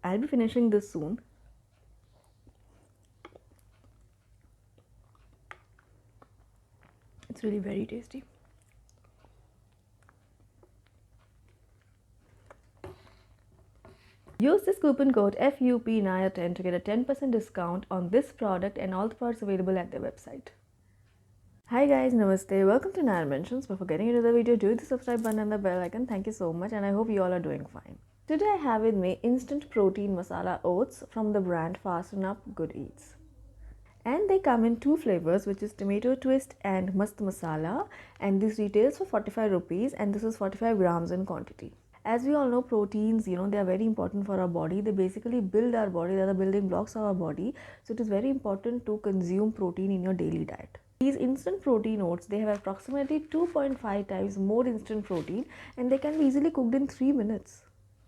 I'll be finishing this soon. It's really very tasty. Use this coupon code FUP910 to get a 10% discount on this product and all the products available at their website. Hi guys, namaste. Welcome to Nine Mentions. Before getting into the video, do the subscribe button and the bell icon. Thank you so much, and I hope you all are doing fine. Today I have with me Instant Protein Masala Oats from the brand Fast&Up goodeatz. And they come in two flavors, which is tomato twist and mast masala, and this retails for 45 rupees and this is 45 grams in quantity. As we all know, proteins, they are very important for our body. They basically build our body. They are the building blocks of our body. So it is very important to consume protein in your daily diet. These instant protein oats, they have approximately 2.5 times more instant protein and they can be easily cooked in 3 minutes.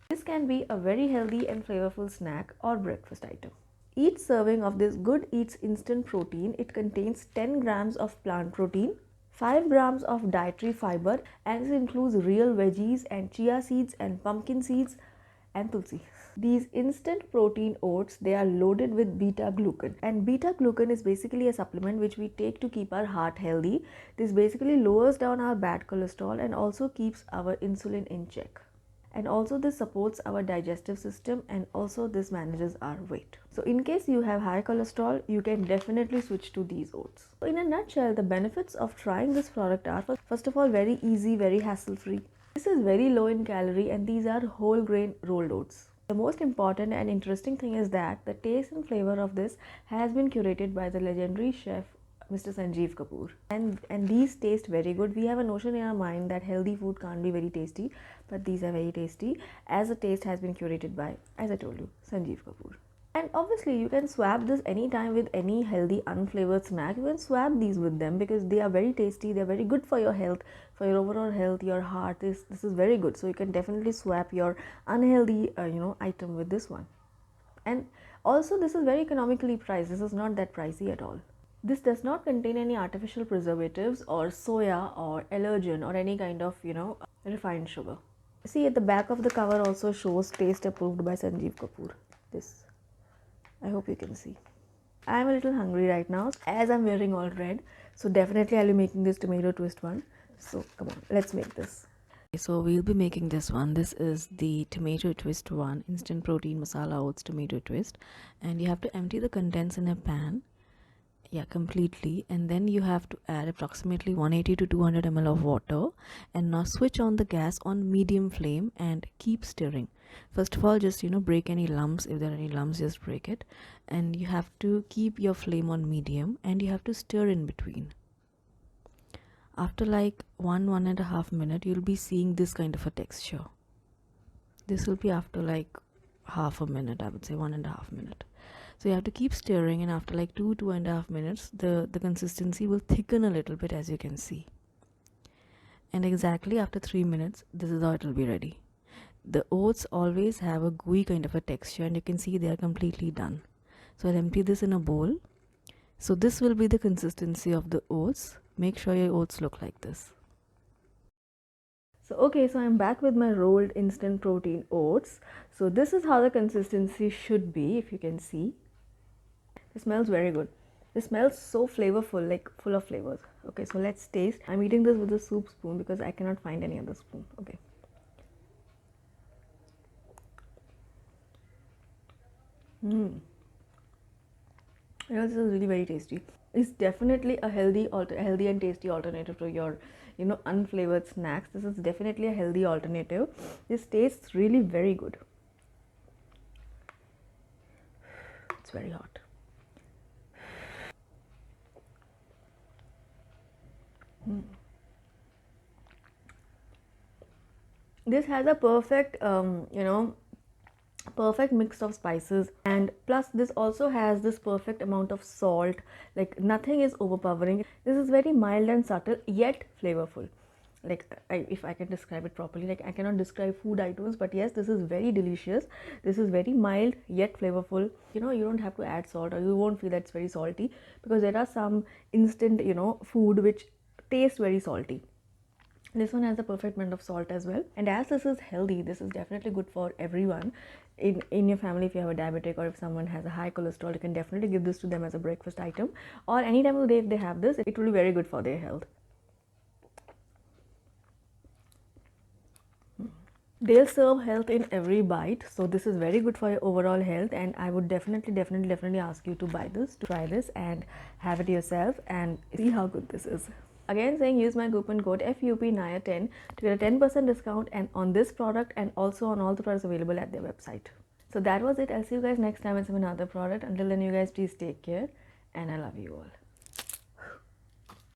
This can be a very healthy and flavorful snack or breakfast item. Each serving of this goodeatz instant protein, it contains 10 grams of plant protein, 5 grams of dietary fiber, and this includes real veggies and chia seeds and pumpkin seeds and Tulsi. These instant protein oats, they are loaded with beta glucan, and beta glucan is basically a supplement which we take to keep our heart healthy. This basically lowers down our bad cholesterol and also keeps our insulin in check. And also this supports our digestive system, and also this manages our weight. So in case you have high cholesterol, you can definitely switch to these oats. So in a nutshell, the benefits of trying this product are, first of all, very easy, very hassle free. This is very low in calorie and these are whole grain rolled oats. The most important and interesting thing is that the taste and flavor of this has been curated by the legendary chef Mr. Sanjeev Kapoor, and these taste very good. We have a notion in our mind that healthy food can't be very tasty, but these are very tasty as the taste has been curated by, as I told you, Sanjeev Kapoor. And obviously you can swap this anytime with any healthy unflavored snack. You can swap these with them because they are very tasty, they are very good for your health, for your overall health, your heart. This is very good. So you can definitely swap your unhealthy item with this one. And also this is very economically priced. This is not that pricey at all. This does not contain any artificial preservatives or soya or allergen or any kind of, refined sugar. See, at the back of the cover also shows taste approved by Sanjeev Kapoor. This, I hope you can see. I'm a little hungry right now as I'm wearing all red. So definitely I'll be making this tomato twist one. So come on, let's make this. So we'll be making this one. This is the tomato twist one, instant protein masala oats tomato twist. And you have to empty the contents in a pan. Yeah, completely. And then you have to add approximately 180 to 200 ml of water, and now switch on the gas on medium flame and keep stirring. First of all, just break any lumps. If there are any lumps, just break it. And you have to keep your flame on medium and you have to stir in between. After like 1.5 minutes, you'll be seeing this kind of a texture. This will be after like half a minute, I would say 1.5 minutes. So you have to keep stirring, and after like 2.5 minutes, the consistency will thicken a little bit, as you can see. And exactly after 3 minutes, this is how it will be ready. The oats always have a gooey kind of a texture, and you can see they are completely done. So I'll empty this in a bowl. So this will be the consistency of the oats. Make sure your oats look like this. So okay, so I'm back with my rolled instant protein oats. So this is how the consistency should be, if you can see. It smells very good. It smells so flavorful, like full of flavors. Okay, so let's taste. I'm eating this with a soup spoon because I cannot find any other spoon. Okay. This is really very tasty. It's definitely a healthy and tasty alternative to your, unflavored snacks. This is definitely a healthy alternative. This tastes really very good. It's very hot. This has a perfect, perfect mix of spices, and plus this also has this perfect amount of salt. Like nothing is overpowering. This is very mild and subtle yet flavorful. Like if I can describe it properly, like I cannot describe food items, but yes, this is very delicious. This is very mild yet flavorful. You don't have to add salt, or you won't feel that it's very salty, because there are some instant food which taste very salty. This one has the perfect amount of salt as well, and as this is healthy, this is definitely good for everyone in your family. If you have a diabetic or if someone has a high cholesterol, you can definitely give this to them as a breakfast item, or any time of the day if they have this, it will be very good for their health. They'll serve health in every bite, so this is very good for your overall health, and I would definitely ask you to buy this, to try this and have it yourself and see how good this is. Again, saying use my coupon code FUPNAYA10 to get a 10% discount and on this product and also on all the products available at their website. So that was it. I'll see you guys next time with some another product. Until then, you guys please take care, and I love you all.